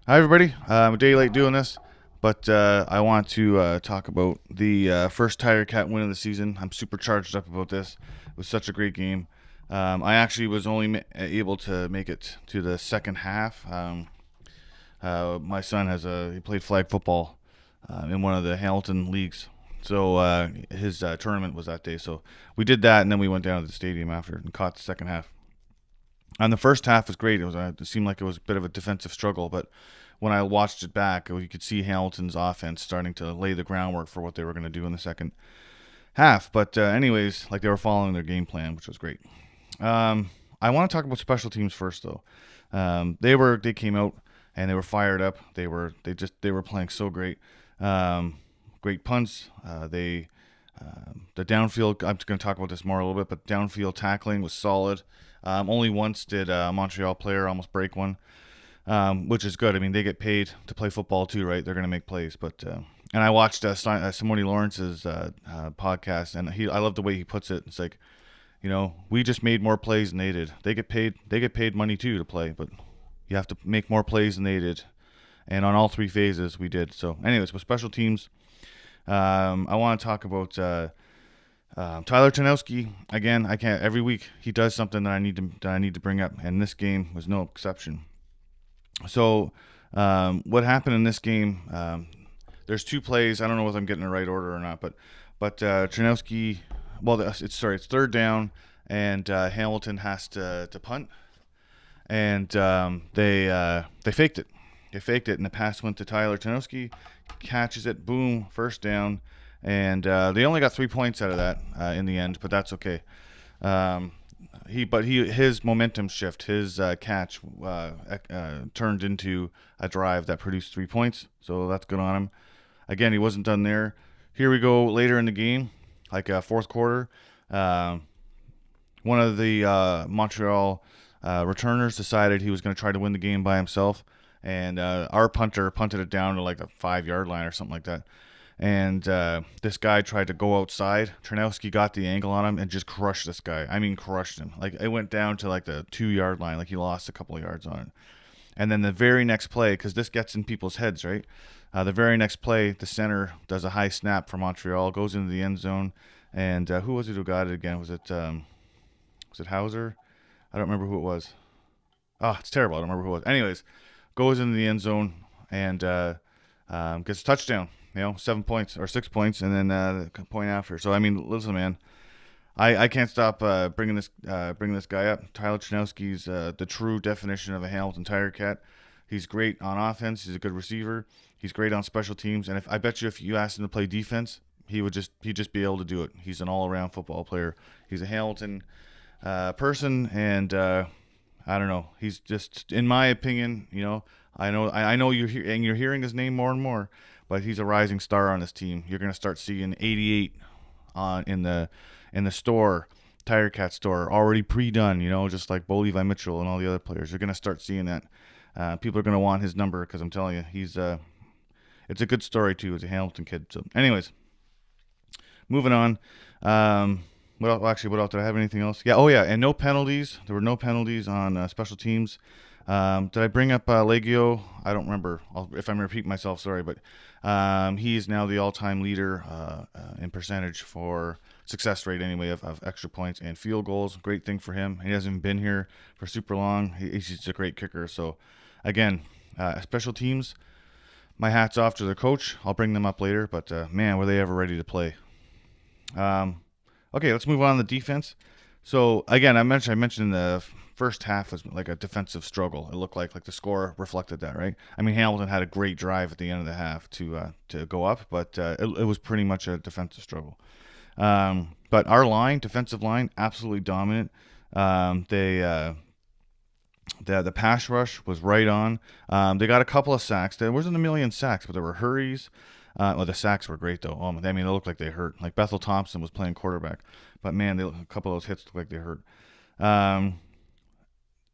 Hi, everybody. I'm a day late doing this, but I want to talk about the first Tiger Cat win of the season. I'm super charged up about this. It was such a great game. I actually was only able to make it to the second half. My son he played flag football in one of the Hamilton leagues, so his tournament was that day. So we did that, and then we went down to the stadium after and caught the second half. And the first half was great. It seemed like it was a bit of a defensive struggle, but when I watched it back, you could see Hamilton's offense starting to lay the groundwork for what they were going to do in the second half. But anyways, like they were following their game plan, which was great. I want to talk about special teams first, though. They came out and they were fired up. They were playing so great. Great punts. The downfield. I'm going to talk about this more a little bit, but downfield tackling was solid. Only once did a Montreal player almost break one, which is good. I mean, they get paid to play football too, right? They're going to make plays. But and I watched Simone Lawrence's podcast, and I love the way he puts it. It's like, we just made more plays than they did. They get paid. They get paid money too to play, but you have to make more plays than they did. And on all three phases, we did. So, anyways, with special teams, I want to talk about Tyler Tanowski. Again, I can't. Every week he does something that I need to bring up, and this game was no exception. So, what happened in this game? There's two plays. I don't know whether I'm getting the right order or not, but Tanowski. Well, it's third down, and Hamilton has to punt, and they faked it. They faked it, and the pass went to Tyler Tanowski, catches it, boom, first down, and they only got 3 points out of that in the end, but that's okay. His momentum shift, his catch turned into a drive that produced 3 points, so that's good on him. Again, he wasn't done there. Here we go later in the game, like fourth quarter. One of the Montreal returners decided he was going to try to win the game by himself. And our punter punted it down to like the 5-yard line or something like that. And this guy tried to go outside. Ternowski got the angle on him and just crushed this guy. I mean, crushed him. Like, it went down to like the 2-yard line. Like, he lost a couple of yards on it. And then the very next play, because this gets in people's heads, right? The very next play, the center does a high snap for Montreal, goes into the end zone. And who was it who got it again? Was it Hauser? I don't remember who it was. Oh, it's terrible. I don't remember who it was. Anyways, goes into the end zone and gets a touchdown. 7 points or 6 points, and then a point after. So I mean, listen, man, I can't stop bringing this guy up. Tyler Chinowski's the true definition of a Hamilton Tiger Cat. He's great on offense. He's a good receiver. He's great on special teams. And I bet you if you asked him to play defense, he'd just be able to do it. He's an all-around football player. He's a Hamilton person, and I don't know. He's just, in my opinion, I know you're hearing his name more and more, but he's a rising star on this team. You're gonna start seeing 88 in the store, Tiger Cat store, already pre-done. Just like Bo Levi Mitchell and all the other players. You're gonna start seeing that. People are gonna want his number because I'm telling you, it's a good story too. As a Hamilton kid. So, anyways, moving on. What else did I have anything else? Yeah. Oh yeah, and no penalties. There were no penalties on special teams. Did I bring up Legio? I don't remember. If I'm repeating myself, sorry, but he is now the all-time leader in percentage for success rate anyway of extra points and field goals. Great thing for him. He hasn't been here for super long. He's just a great kicker. So again, special teams. My hat's off to the coach. I'll bring them up later, but man, were they ever ready to play. Okay, let's move on to the defense. So again, I mentioned the first half was like a defensive struggle. It looked like the score reflected that, right? I mean, Hamilton had a great drive at the end of the half to go up, but it was pretty much a defensive struggle. But our defensive line, absolutely dominant. The pass rush was right on. They got a couple of sacks. There wasn't a million sacks, but there were hurries. The sacks were great, though. I mean, it looked like they hurt. Like Bethel Thompson was playing quarterback. But, man, a couple of those hits looked like they hurt.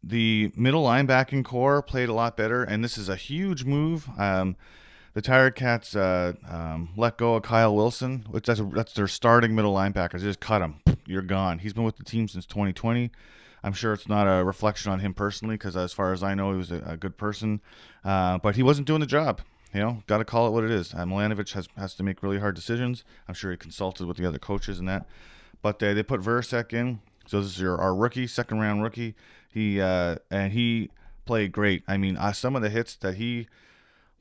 The middle linebacking core played a lot better, and this is a huge move. The Tiger Cats let go of Kyle Wilson, which that's their starting middle linebacker. They just cut him. You're gone. He's been with the team since 2020. I'm sure it's not a reflection on him personally, because as far as I know, he was a good person, but he wasn't doing the job. Got to call it what it is. Milanovic has to make really hard decisions. I'm sure he consulted with the other coaches and that. But they put Verisak in. So this is our rookie, second round rookie. He played great. I mean, some of the hits that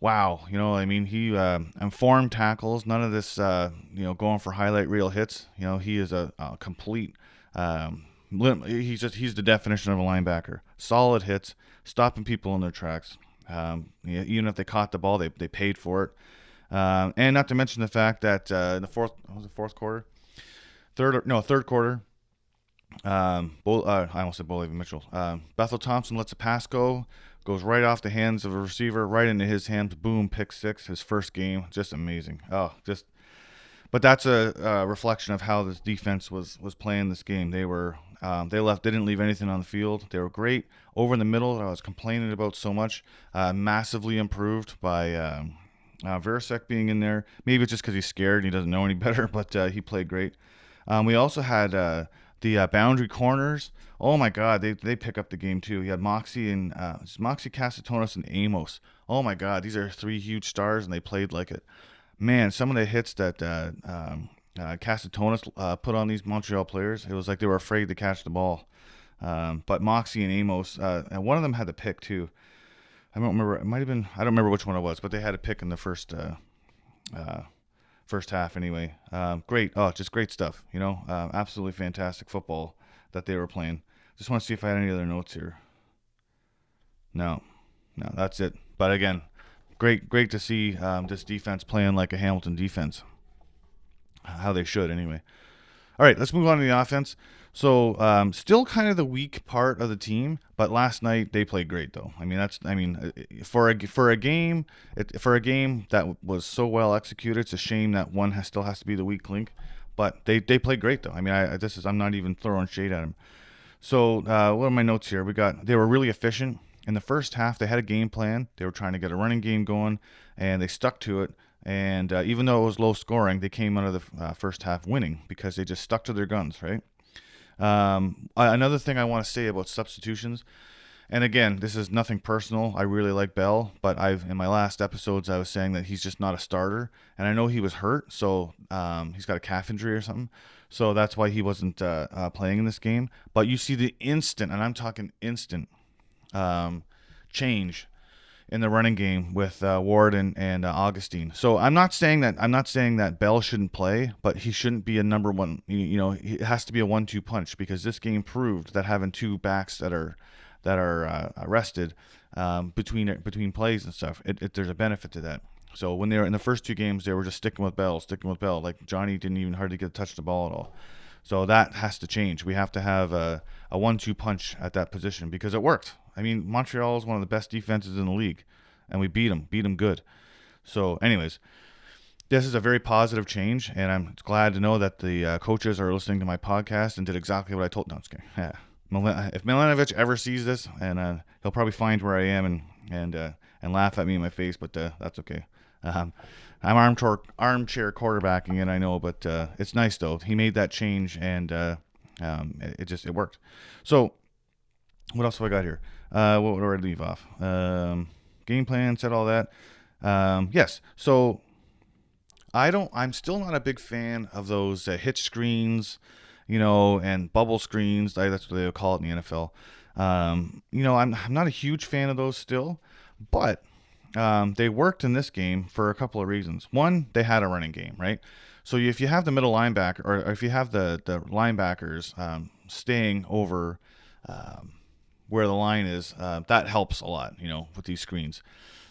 wow. He informed tackles. None of this, going for highlight reel hits. He is a complete. He's the definition of a linebacker. Solid hits, stopping people in their tracks. Even if they caught the ball, they paid for it. And not to mention the fact that in the fourth quarter, third quarter. I almost said Bolivia Mitchell. Bethel Thompson lets a pass goes right off the hands of a receiver, right into his hands. Boom, pick six, his first game. Just amazing. But that's a reflection of how this defense was playing this game. They didn't leave anything on the field. They were great over in the middle. That I was complaining about so much. Massively improved by Verisak being in there. Maybe it's just because he's scared and he doesn't know any better, but he played great. We also had the boundary corners. Oh my God, they pick up the game too. He had Moxie Casatonis and Amos. Oh my God, these are three huge stars, and they played like it. Man, some of the hits that Casatonis put on these Montreal players, it was like they were afraid to catch the ball. But Moxie and Amos, and one of them had the pick too. I don't remember. It might have been. I don't remember which one it was, but they had a pick in the first half anyway. Great. Oh, just great stuff. Absolutely fantastic football that they were playing. Just want to see if I had any other notes here. No, that's it. But again, great to see this defense playing like a Hamilton defense. How they should anyway. All right, let's move on to the offense. So still kind of the weak part of the team, but last night they played great though. For a game that was so well executed, it's a shame that one still has to be the weak link. But they played great though. I'm not even throwing shade at them. So what are my notes here? They were really efficient in the first half. They had a game plan. They were trying to get a running game going, and they stuck to it. And even though it was low scoring, they came out of the first half winning because they just stuck to their guns, right? Another thing I want to say about substitutions, and again, this is nothing personal. I really like Bell, but in my last episodes I was saying that he's just not a starter, and I know he was hurt, so he's got a calf injury or something, so that's why he wasn't playing in this game. But you see the instant, and I'm talking instant, change in the running game with Ward and Augustine. So I'm not saying that Bell shouldn't play, but he shouldn't be a number one. It has to be a 1-2 punch, because this game proved that having two backs that are rested between plays and stuff, there's a benefit to that. So when they were in the first two games, they were just sticking with Bell. Like Johnny didn't even hardly get to touch the ball at all. So that has to change. We have to have a 1-2 punch at that position, because it worked. Montreal is one of the best defenses in the league, and we beat them good. So anyways, this is a very positive change, and I'm glad to know that the coaches are listening to my podcast and did exactly what I told them. Yeah. If Milanovic ever sees this, and he'll probably find where I am and laugh at me in my face, but that's okay. I'm armchair quarterbacking it, I know, but it's nice though. He made that change, and it worked. So what else have I got here? What would I leave off? Game plan, said all that. Yes. So I'm still not a big fan of those hitch screens, and bubble screens. That's what they would call it in the NFL. I'm not a huge fan of those still, but they worked in this game for a couple of reasons. One, they had a running game, right? So if you have the middle linebacker, or if you have the linebackers staying over where the line is, that helps a lot, with these screens,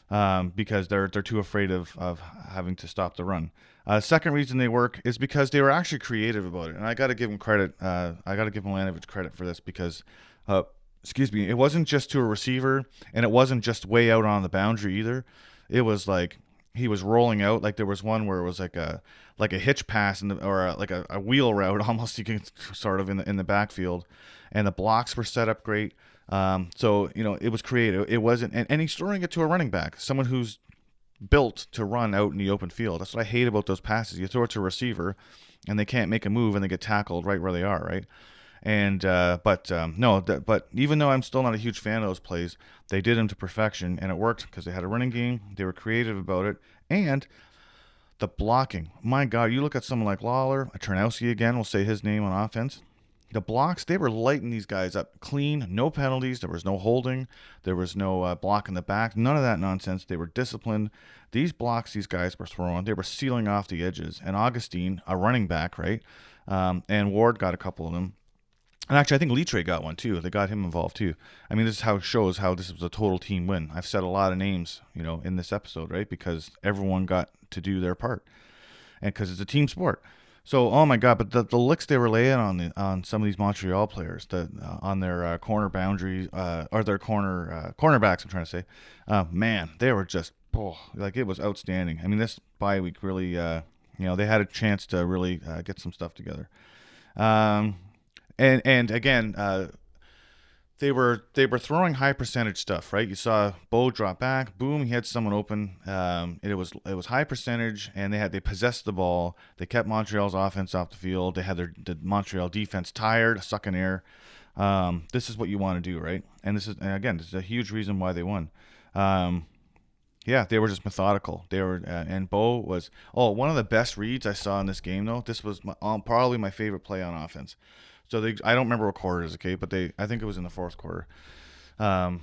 because they're too afraid of having to stop the run. Second reason they work is because they were actually creative about it, and I got to give them credit. I got to give Milanovic credit for this, because it wasn't just to a receiver, and it wasn't just way out on the boundary either. It was like he was rolling out. Like there was one where it was like a hitch pass or a wheel route almost, you can sort of in the backfield, and the blocks were set up great. So it was creative. It wasn't, and he's throwing it to a running back, someone who's built to run out in the open field. That's what I hate about those passes. You throw it to a receiver, and they can't make a move, and they get tackled right where they are, right? And no, but even though I'm still not a huge fan of those plays, they did them to perfection, and it worked because they had a running game. They were creative about it, and the blocking. My God, you look at someone like Lawler, Ternowski again. We'll say his name on offense. The blocks, they were lighting these guys up clean, no penalties. There was no holding. There was no block in the back. None of that nonsense. They were disciplined. These blocks these guys were throwing, they were sealing off the edges. And Augustine, a running back, right? And Ward got a couple of them. And actually, I think Litre got one too. They got him involved too. I mean, this is how it shows how this was a total team win. I've said a lot of names, in this episode, right? Because everyone got to do their part, and because it's a team sport. So, oh my God! But the licks they were laying on some of these Montreal players, on their corner boundaries, or their cornerbacks. I'm trying to say, man, they were just like it was outstanding. I mean, this bye week really, they had a chance to really get some stuff together. And again, they were throwing high percentage stuff, right? You saw Bo drop back, boom, he had someone open. It was high percentage, and they possessed the ball. They kept Montreal's offense off the field. They had the Montreal defense tired, sucking air. This is what you want to do, right? And this is a huge reason why they won. Yeah, they were just methodical. They were, and Bo was one of the best reads I saw in this game. Though this was probably my favorite play on offense. So I don't remember what quarter it is, okay, but I think it was in the fourth quarter. I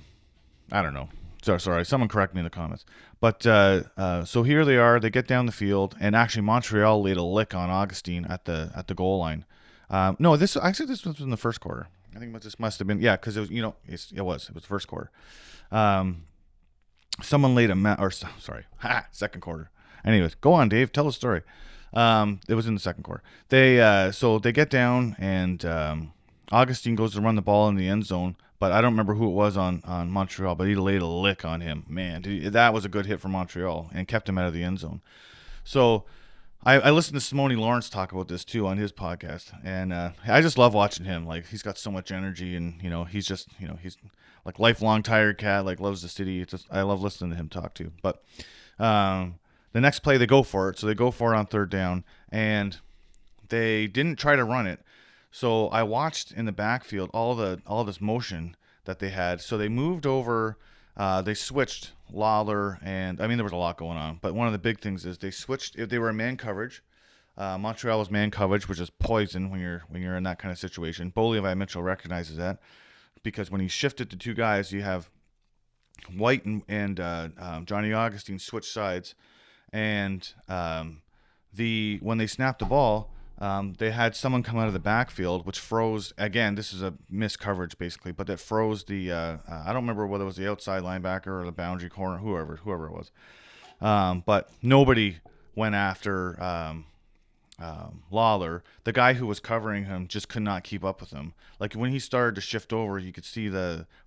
don't know. Sorry, someone correct me in the comments. But so here they are. They get down the field, and actually Montreal laid a lick on Augustine at the goal line. No, this was in the first quarter. I think this must have been because it was it was the first quarter. Someone laid second quarter. Anyways, go on, Dave. Tell the story. It was in the second quarter. So they get down, and Augustine goes to run the ball in the end zone, but I don't remember who it was on Montreal, but he laid a lick on him. Man, that was a good hit for Montreal and kept him out of the end zone. So I listened to Simone Lawrence talk about this too on his podcast, and I just love watching him. Like, he's got so much energy, and he's just he's like lifelong Tiger Cat, like loves the city. I love listening to him talk too. But the next play, they go for it. So they go for it on third down, and they didn't try to run it. So I watched in the backfield all this motion that they had. So they moved over. They switched Lawler, and I mean, there was a lot going on. But one of the big things is they switched. If they were in man coverage, Montreal was man coverage, which is poison when you're in that kind of situation. Bo Levi Mitchell recognizes that, because when he shifted to two guys, you have White and Johnny Augustine switch sides. And when they snapped the ball, they had someone come out of the backfield, which froze. Again, this is a missed coverage basically, but that froze the. I don't remember whether it was the outside linebacker or the boundary corner, whoever it was. But nobody went after Lawler. The guy who was covering him just could not keep up with him. Like, when he started to shift over, you could see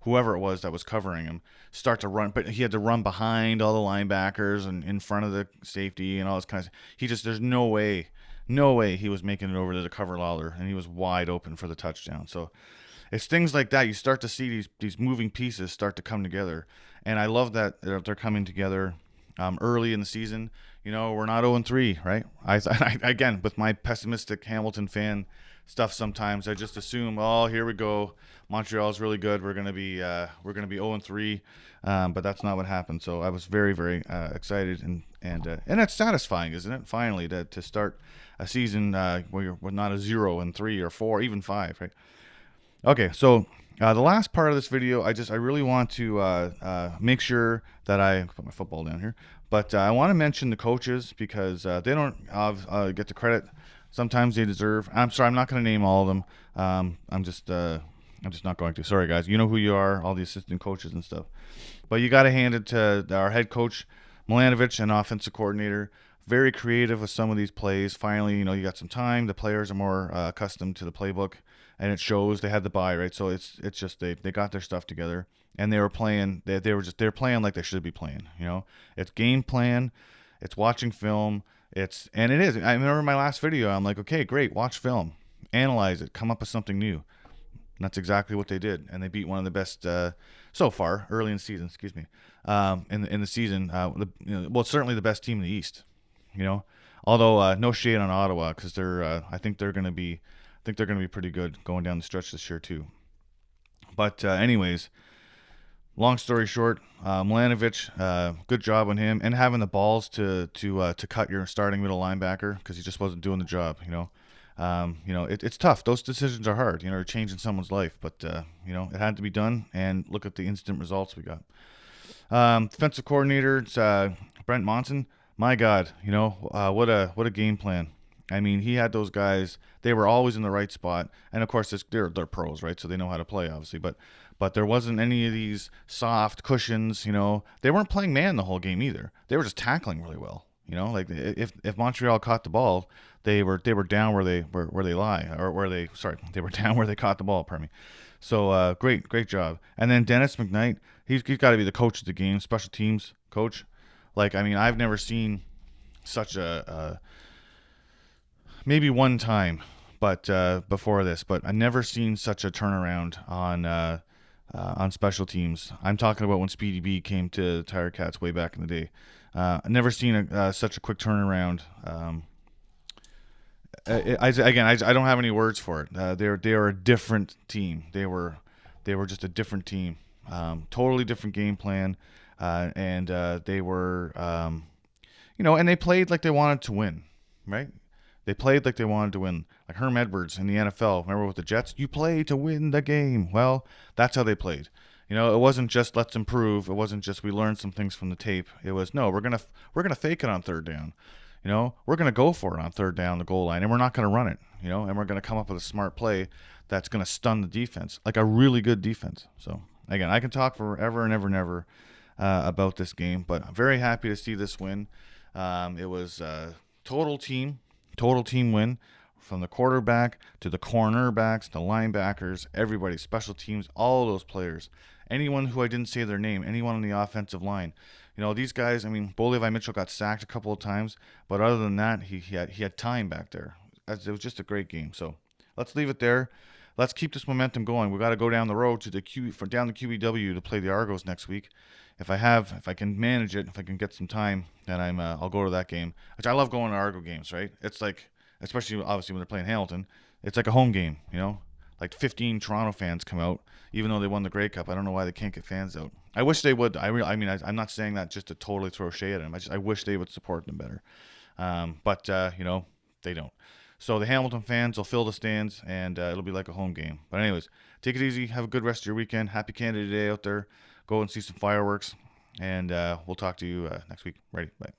whoever it was that was covering him start to run, but he had to run behind all the linebackers and in front of the safety and all this kind of. There's no way he was making it over to cover Lawler, and he was wide open for the touchdown. So it's things like that. You start to see these moving pieces start to come together, and I love that they're coming together early in the season. We're not 0-3, right? I again, with my pessimistic Hamilton fan stuff, sometimes I just assume, here we go, Montreal's really good. We're gonna be 0-3, but that's not what happened. So I was very, very excited, and it's satisfying, isn't it? Finally, to start a season where we're not a 0-3 or 4, even 5, right? Okay, so the last part of this video, I really want to make sure that I put my football down here. But I want to mention the coaches, because they don't get the credit sometimes they deserve. I'm sorry, I'm not going to name all of them. I'm just not going to. Sorry, guys. You know who you are, all the assistant coaches and stuff. But you got to hand it to our head coach, Milanovic, and offensive coordinator. Very creative with some of these plays. Finally, you got some time. The players are more accustomed to the playbook, and it shows. They had the bye, right? So it's just they got their stuff together. And they were playing. They're playing like they should be playing. It's game plan. It's watching film. It is. I remember my last video. I'm like, okay, great. Watch film, analyze it, come up with something new. And that's exactly what they did. And they beat one of the best so far early in the season. Excuse me. In the season, certainly the best team in the East. Although no shade on Ottawa, because I think they're going to be think they're going to be pretty good going down the stretch this year too. But anyways, long story short, Milanovic, good job on him and having the balls to cut your starting middle linebacker because he just wasn't doing the job. It's tough. Those decisions are hard. You're changing someone's life, but it had to be done. And look at the instant results we got. Defensive coordinator, it's Brent Monson. My God, what a game plan. I mean, he had those guys. They were always in the right spot, and of course, they're pros, right? So they know how to play, obviously. But there wasn't any of these soft cushions. They weren't playing man the whole game either. They were just tackling really well. Like if Montreal caught the ball, they were down where they lie, or they were down where they caught the ball. Pardon me. So great job. And then Dennis McKnight, he's got to be the coach of the game, special teams coach. Like, I mean, I've never seen such a maybe one time, but before this, but I've never seen such a turnaround on special teams. I'm talking about when Speedy B came to Tiger Cats way back in the day. I've never seen such a quick turnaround. I don't have any words for it. They're a different team. They were just a different team. Totally different game plan, and they were, and they played like they wanted to win, right? They played like they wanted to win. Like Herm Edwards in the NFL, remember with the Jets? You play to win the game. Well, that's how they played. It wasn't just let's improve. It wasn't just we learned some things from the tape. It was no, we're gonna fake it on third down. We're gonna go for it on third down the goal line, and we're not gonna run it. And we're gonna come up with a smart play that's gonna stun the defense, like a really good defense. So again, I can talk forever and ever and ever about this game, but I'm very happy to see this win. It was total team win. From the quarterback to the cornerbacks, the linebackers, everybody, special teams, all those players, anyone who I didn't say their name, anyone on the offensive line. These guys, I mean, Bo Levi Mitchell got sacked a couple of times, but other than that, he had time back there. It was just a great game. So let's leave it there. Let's keep this momentum going. We got to go down the road to down the QEW to play the Argos next week. If I can manage it, if I can get some time, then I'll go to that game. Which I love going to Argo games, right? It's like, especially obviously when they're playing Hamilton, it's like a home game, Like 15 Toronto fans come out, even though they won the Grey Cup. I don't know why they can't get fans out. I wish they would. I'm not saying that just to totally throw shade at them. I wish they would support them better. But they don't. So the Hamilton fans will fill the stands, and it'll be like a home game. But anyways, take it easy. Have a good rest of your weekend. Happy Canada Day out there. Go and see some fireworks, and we'll talk to you next week. Ready? Bye.